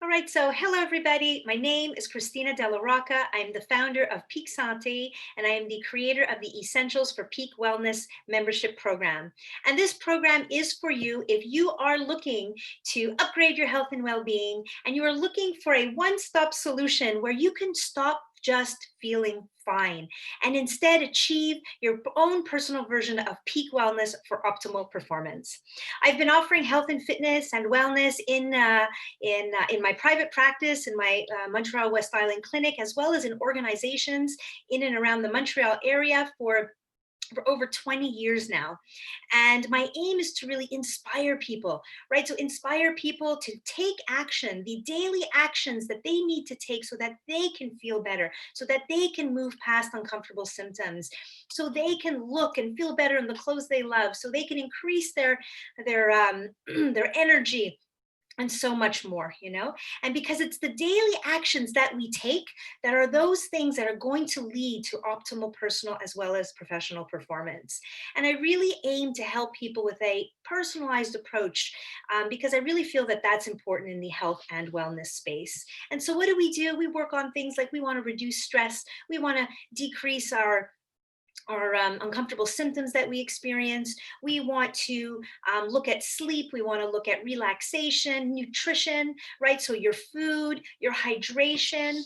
All right, so hello everybody. My name is Christina Della Rocca. I'm the founder of Peak Santé, and I am the creator of the Essentials for Peak Wellness membership program. And this program is for you if you are looking to upgrade your health and well-being, and you are looking for a one-stop solution where you can stop just feeling fine and instead achieve your own personal version of peak wellness for optimal performance. I've been offering health and fitness and wellness in my private practice, in my Montreal West Island clinic, as well as in organizations in and around the Montreal area for over 20 years now. And my aim is to really inspire people, right? So inspire people to take action, the daily actions that they need to take so that they can feel better, so that they can move past uncomfortable symptoms, so they can look and feel better in the clothes they love, so they can increase their their energy, and so much more. And because it's the daily actions that we take that are those things that are going to lead to optimal personal as well as professional performance. And I really aim to help people with a personalized approach, because I really feel that that's important in the health and wellness space. And so what do? We work on things like we want to reduce stress, we want to decrease our uncomfortable symptoms that we experience. We want to look at sleep. We want to look at relaxation, nutrition, right? So your food, your hydration,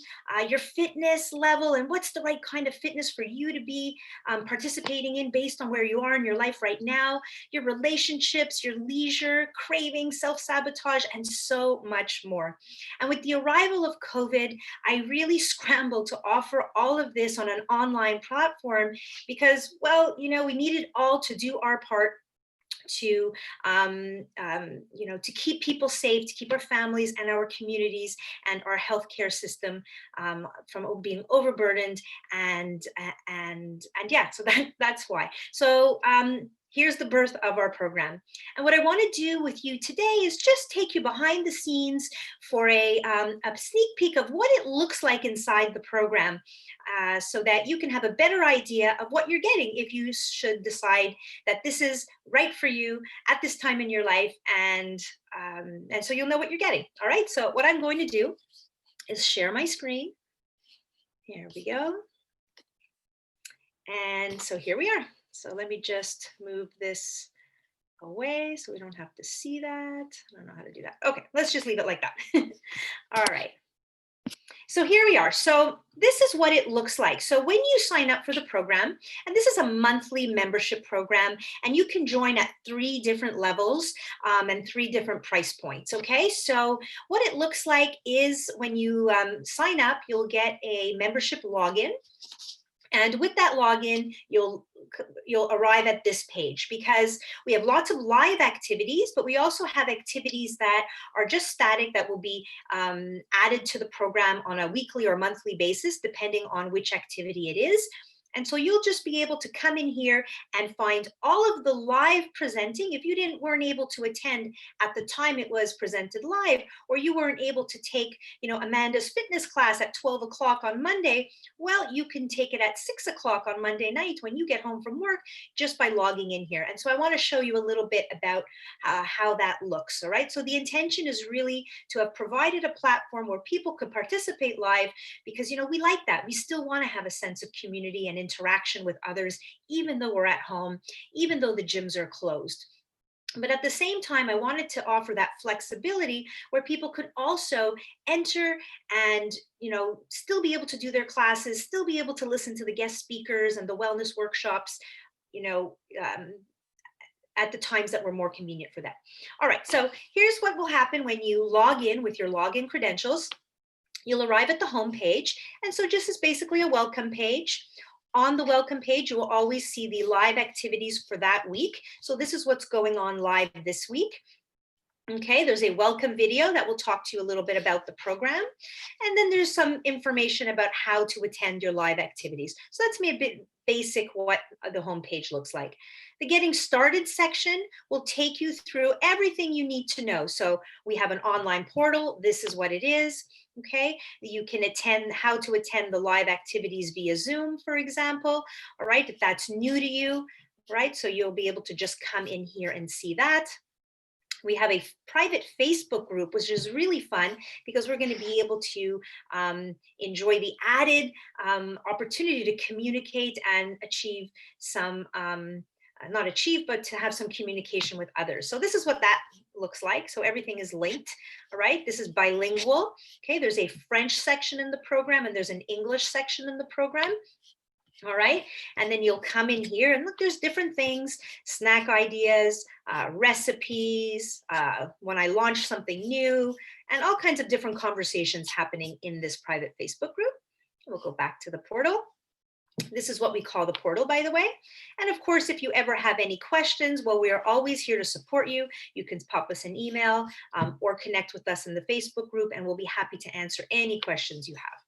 your fitness level, and what's the right kind of fitness for you to be participating in based on where you are in your life right now, your relationships, your leisure, craving, self-sabotage, and so much more. And with the arrival of COVID, I really scrambled to offer all of this on an online platform because, well, we needed all to do our part to to keep people safe, to keep our families and our communities and our healthcare system from being overburdened, and yeah, so that's why. So here's the birth of our program. And what I want to do with you today is just take you behind the scenes for a sneak peek of what it looks like inside the program, so that you can have a better idea of what you're getting if you should decide that this is right for you at this time in your life, and so you'll know what you're getting. All right, so what I'm going to do is share my screen. Here we go. And so here we are. So let me just move this away so we don't have to see that. I don't know how to do that. Okay, let's just leave it like that. All right. So here we are. So this is what it looks like. So when you sign up for the program, and this is a monthly membership program, and you can join at 3 different levels and 3 different price points. Okay, so what it looks like is when you sign up, you'll get a membership login. And with that login, you'll arrive at this page because we have lots of live activities, but we also have activities that are just static that will be added to the program on a weekly or monthly basis, depending on which activity it is. And so you'll just be able to come in here and find all of the live presenting. If you weren't able to attend at the time it was presented live, or you weren't able to take, Amanda's fitness class at 12 o'clock on Monday, well, you can take it at 6 o'clock on Monday night when you get home from work just by logging in here. And so I want to show you a little bit about how that looks. All right. So the intention is really to have provided a platform where people could participate live because, we like that. We still want to have a sense of community and interaction with others, even though we're at home, even though the gyms are closed. But at the same time, I wanted to offer that flexibility where people could also enter and, still be able to do their classes, still be able to listen to the guest speakers and the wellness workshops, at the times that were more convenient for them. All right, so here's what will happen when you log in with your login credentials. You'll arrive at the home page. And so just as basically a welcome page. On the welcome page, you will always see the live activities for that week. So this is what's going on live this week. Okay, there's a welcome video that will talk to you a little bit about the program. And then there's some information about how to attend your live activities. So that's me a bit basic what the homepage looks like. The getting started section will take you through everything you need to know. So we have an online portal. This is what it is. Okay, you can how to attend the live activities via Zoom, for example. All right, if that's new to you, right? So you'll be able to just come in here and see that. We have a private Facebook group, which is really fun because we're going to be able to enjoy the added opportunity to communicate and achieve some, not achieve, but to have some communication with others. So this is what that looks like. So everything is linked, all right? This is bilingual, okay? There's a French section in the program and there's an English section in the program. All right, and then you'll come in here and look, there's different things, snack ideas, recipes, when I launch something new, and all kinds of different conversations happening in this private Facebook group. We'll go back to the portal. This is what we call the portal, by the way. And of course, if you ever have any questions, well, we are always here to support you. You can pop us an email or connect with us in the Facebook group, and we'll be happy to answer any questions you have.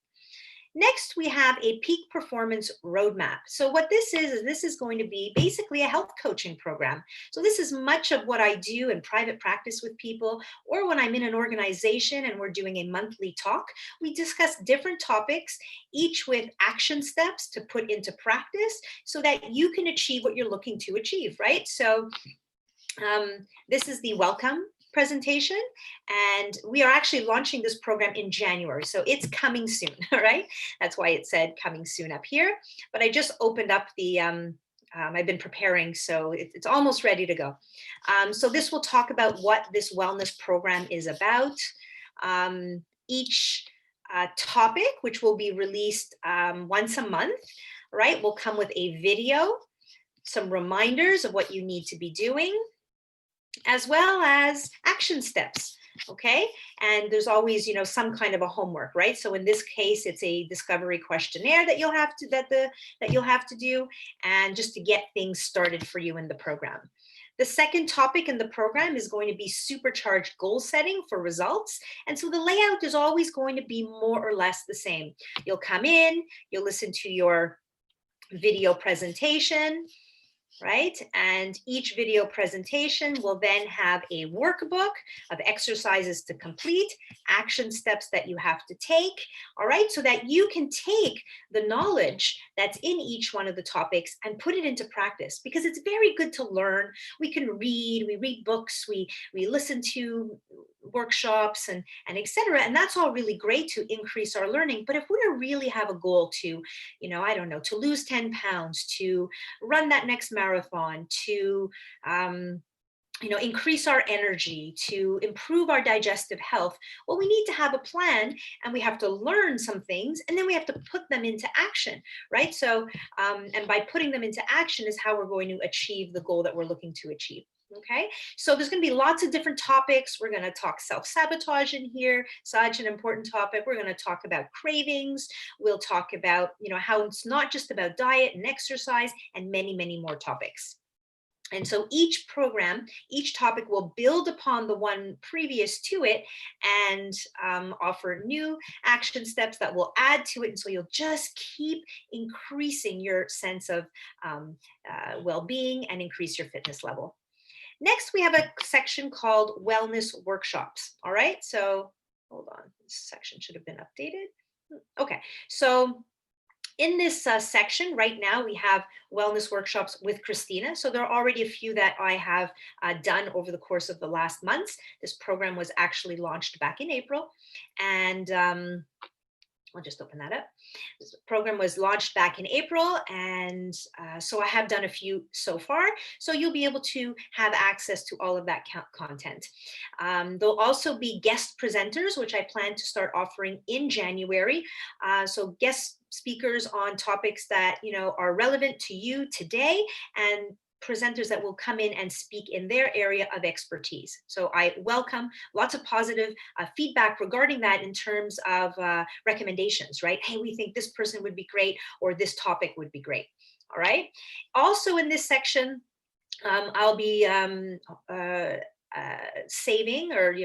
Next, we have a peak performance roadmap. So what this is going to be basically a health coaching program. So this is much of what I do in private practice with people, or when I'm in an organization and we're doing a monthly talk. We discuss different topics, each with action steps to put into practice so that you can achieve what you're looking to achieve, right? So this is the welcome presentation, and we are actually launching this program in January, so it's coming soon. All right, that's why it said coming soon up here, but I just opened up the I've been preparing, so it's almost ready to go. So this will talk about what this wellness program is about. Each topic, which will be released once a month, right, will come with a video, some reminders of what you need to be doing, as well as action steps. Okay, and there's always, you know, some kind of a homework, right? So in this case, it's a discovery questionnaire that you'll have to that you'll have to do, and just to get things started for you in the program. The second topic in the program is going to be supercharged goal setting for results. And so the layout is always going to be more or less the same. You'll come in, you'll listen to your video presentation, right? And each video presentation will then have a workbook of exercises to complete, action steps that you have to take, all right? So that you can take the knowledge that's in each one of the topics and put it into practice, because it's very good to learn. We can read, we read books, we listen to workshops and etc. And that's all really great to increase our learning. But if we really have a goal to, you know, I don't know, to lose 10 pounds, to run that next marathon, to you know, increase our energy, to improve our digestive health, well, we need to have a plan, and we have to learn some things, and then we have to put them into action, right? So, and by putting them into action is how we're going to achieve the goal that we're looking to achieve. Okay, so there's going to be lots of different topics. We're going to talk self-sabotage in here, such an important topic. We're going to talk about cravings. We'll talk about, you know, how it's not just about diet and exercise, and many, many more topics. And so each program, each topic will build upon the one previous to it, and offer new action steps that will add to it. And so you'll just keep increasing your sense of well-being and increase your fitness level. Next, we have a section called Wellness Workshops. All right, so hold on, this section should have been updated. Okay, so in this section right now, we have wellness workshops with Christina. So there are already a few that I have done over the course of the last months. This program was actually launched back in April, and I'll just open that up. This program was launched back in April, and so I have done a few so far. So you'll be able to have access to all of that content. There'll also be guest presenters, which I plan to start offering in January. So guest speakers on topics that, you know, are relevant to you today, and presenters that will come in and speak in their area of expertise. So I welcome lots of positive feedback regarding that in terms of recommendations, right? Hey, we think this person would be great, or this topic would be great. All right. Also in this section, I'll be saving, or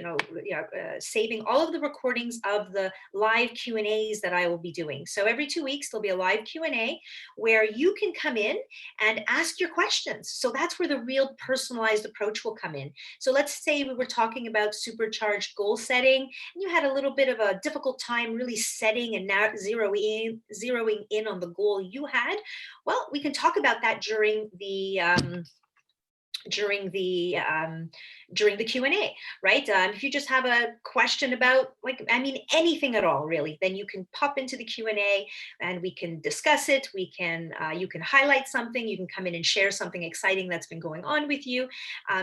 saving all of the recordings of the live Q&As that I will be doing. So every 2 weeks there'll be a live Q&A where you can come in and ask your questions. So that's where the real personalized approach will come in. So let's say we were talking about supercharged goal setting, and you had a little bit of a difficult time really setting and now zeroing in on the goal you had. Well, we can talk about that during the during the Q&A, right? If you just have a question about, like, I mean, anything at all, really, then you can pop into the Q&A and we can discuss it. We can, you can highlight something, you can come in and share something exciting that's been going on with you.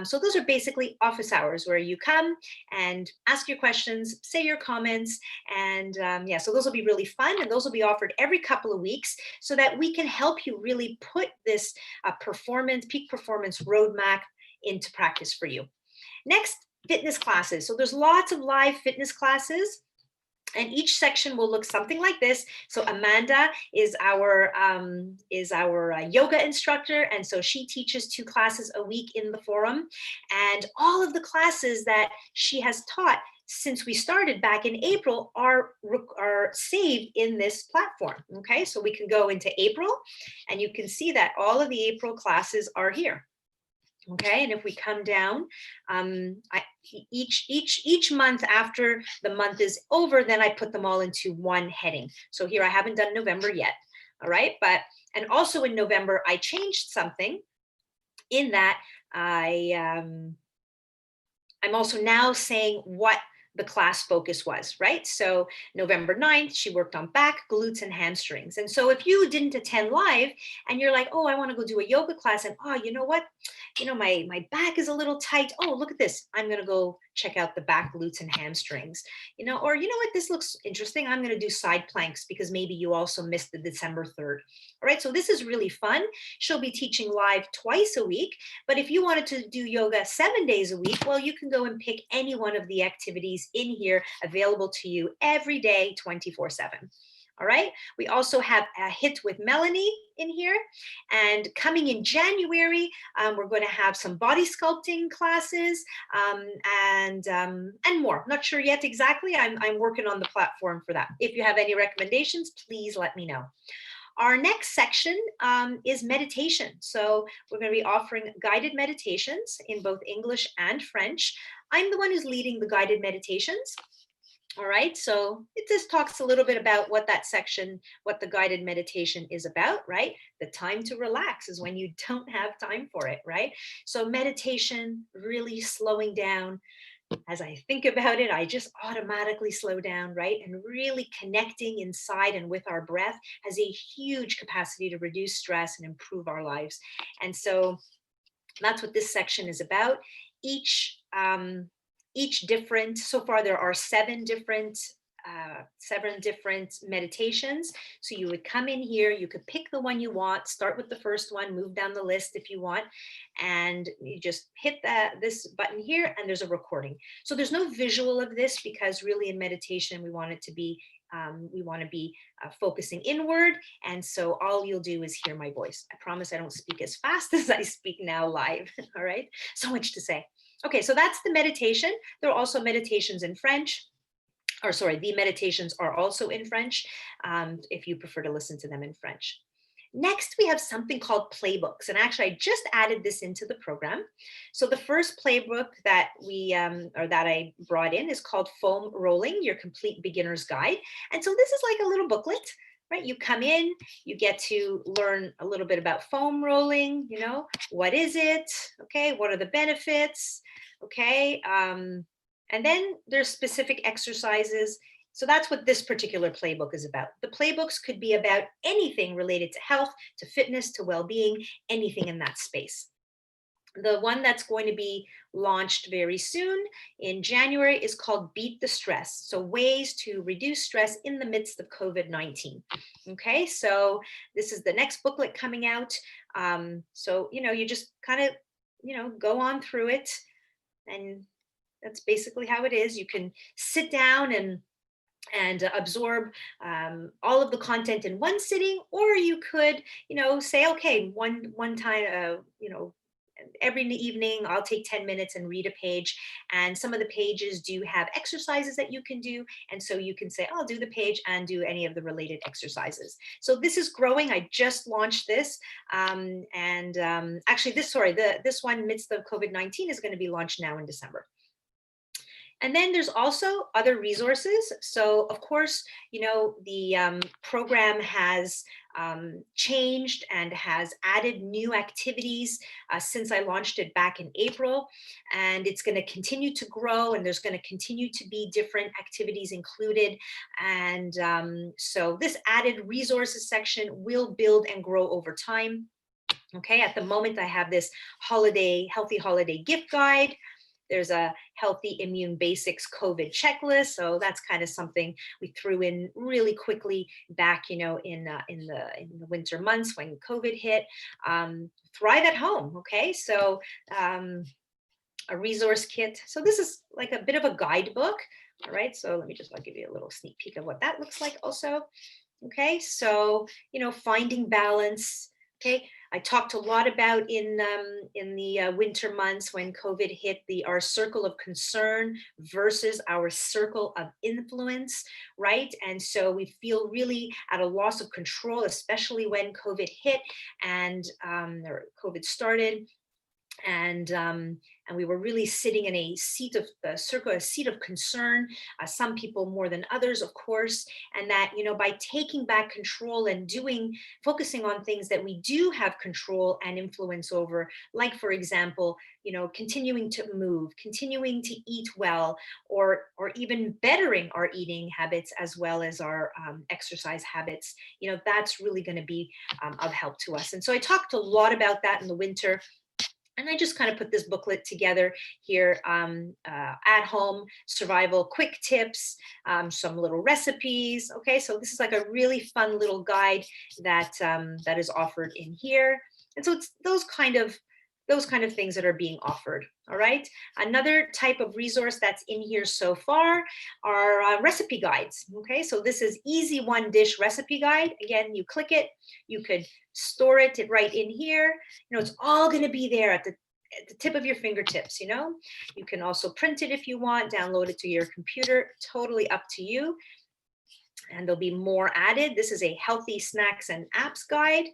So those are basically office hours where you come and ask your questions, say your comments, and yeah, so those will be really fun, and those will be offered every couple of weeks so that we can help you really put this peak performance roadmap into practice for you. Next, fitness classes. So there's lots of live fitness classes, and each section will look something like this. So Amanda is our yoga instructor, and so she teaches 2 classes a week in the forum, and all of the classes that she has taught since we started back in April are saved in this platform. Okay, so we can go into April, and you can see that all of the April classes are here. Okay, and if we come down, each month after the month is over, then I put them all into one heading. So here I haven't done November yet. All right, and also in November I changed something in that I'm also now saying what the class focus was, right? So November 9th, she worked on back, glutes, and hamstrings. And so if you didn't attend live and you're like, oh, I want to go do a yoga class, and oh, you know what? You know, my back is a little tight. Oh, look at this. I'm going to go check out the back, glutes, and hamstrings. You know, or you know what? This looks interesting. I'm going to do side planks because maybe you also missed the December 3rd. All right, so this is really fun. She'll be teaching live twice a week. But if you wanted to do yoga 7 days a week, well, you can go and pick any one of the activities in here available to you every day, 24/7. All right, we also have a hit with Melanie in here, and coming in January, we're going to have some body sculpting classes and more. Not sure yet exactly. I'm working on the platform for that. If you have any recommendations, please let me know. Our next section is meditation. So we're going to be offering guided meditations in both English and French. I'm the one who's leading the guided meditations. All right, so it just talks a little bit about what that section, what the guided meditation is about, right? The time to relax is when you don't have time for it, right? So meditation, really slowing down. As I think about it, I just automatically slow down, right? And really connecting inside and with our breath has a huge capacity to reduce stress and improve our lives. And so that's what this section is about. Each different, so far there are 7 different meditations. So you would come in here, you could pick the one you want, start with the first one, move down the list if you want, and you just hit this button here, and there's a recording. So there's no visual of this because really in meditation we want it to be focusing inward, and so all you'll do is hear my voice. I promise I don't speak as fast as I speak now live. All right, so much to say. Okay, so that's the meditation. There are also meditations in French. Or sorry, the meditations are also in French if you prefer to listen to them in French. Next, we have something called playbooks. And actually, I just added this into the program. So the first playbook that I brought in is called Foam Rolling, Your Complete Beginner's Guide. And so this is like a little booklet, right? You come in, you get to learn a little bit about foam rolling, you know, what is it? Okay, what are the benefits? Okay, and then there's specific exercises. So that's what this particular playbook is about. The playbooks could be about anything related to health, to fitness, to well-being, anything in that space. The one that's going to be launched very soon in January is called Beat the Stress. So ways to reduce stress in the midst of COVID-19. Okay, so this is the next booklet coming out. So, you know, you just kind of, you know, go on through it, and that's basically how it is. You can sit down and absorb all of the content in one sitting, or you could, you know, say, okay, one time, you know, every evening I'll take 10 minutes and read a page, and some of the pages do have exercises that you can do, and so you can say, I'll do the page and do any of the related exercises. So this is growing. I just launched this, actually this one, midst of COVID-19, is going to be launched now in December. And then there's also other resources. So of course, the program has changed and has added new activities since I launched it back in April. And it's going to continue to grow, and there's going to continue to be different activities included. And so this added resources section will build and grow over time. Okay, at the moment, I have this healthy holiday gift guide. There's a healthy immune basics COVID checklist. So that's kind of something we threw in really quickly back, in the winter months when COVID hit. Thrive at home. Okay, so a resource kit. So this is like a bit of a guidebook. All right, so I'll give you a little sneak peek of what that looks like also. Okay, so finding balance. Okay, I talked a lot about in the winter months when COVID hit our circle of concern versus our circle of influence, right? And so we feel really at a loss of control, especially when COVID hit and or COVID started, and we were really sitting in a seat of a seat of concern. Some people more than others, of course, and that by taking back control and focusing on things that we do have control and influence over, like for example, continuing to move, continuing to eat well, or even bettering our eating habits as well as our exercise habits. That's really going to be of help to us. And so I talked a lot about that in the winter. And I just kind of put this booklet together here, at home survival quick tips, some little recipes. Okay, so this is like a really fun little guide that that is offered in here. And so it's those kind of things that are being offered. All right. Another type of resource that's in here so far are recipe guides. Okay, so this is easy one dish recipe guide. Again, you click it, you could store it right in here. It's all going to be there at the tip of your fingertips. You can also print it if you want, download it to your computer, totally up to you. And there'll be more added. This is a healthy snacks and apps guide.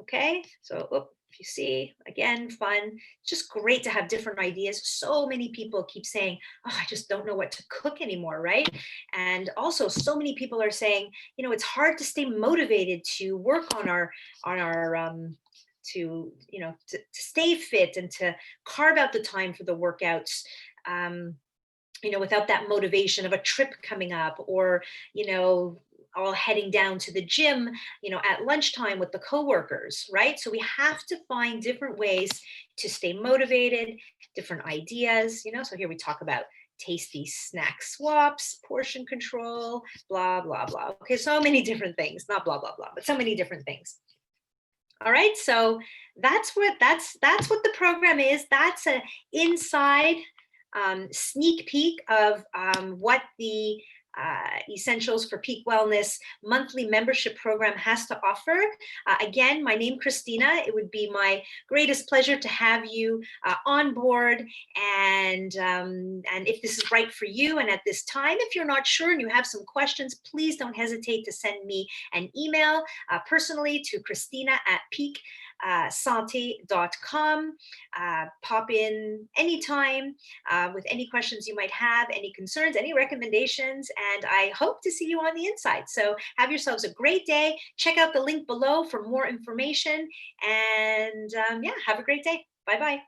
Okay, so if you see, again, fun. It's just great to have different ideas. So many people keep saying, oh, I just don't know what to cook anymore, right? And also so many people are saying, it's hard to stay motivated to work on our to stay fit and to carve out the time for the workouts, without that motivation of a trip coming up, or all heading down to the gym, at lunchtime with the coworkers, right? So we have to find different ways to stay motivated, different ideas, So here we talk about tasty snack swaps, portion control, blah, blah, blah. Okay, so many different things, not blah, blah, blah, but so many different things. All right, so that's what the program is. That's an inside sneak peek of what the Essentials for Peak Wellness monthly membership program has to offer. Again, my name Christina. It would be my greatest pleasure to have you on board. And if this is right for you, and at this time, if you're not sure and you have some questions, please don't hesitate to send me an email personally to Christina@peaksante.com. Pop in anytime with any questions you might have, any concerns, any recommendations, and I hope to see you on the inside. So have yourselves a great day. Check out the link below for more information, and have a great day. Bye-bye.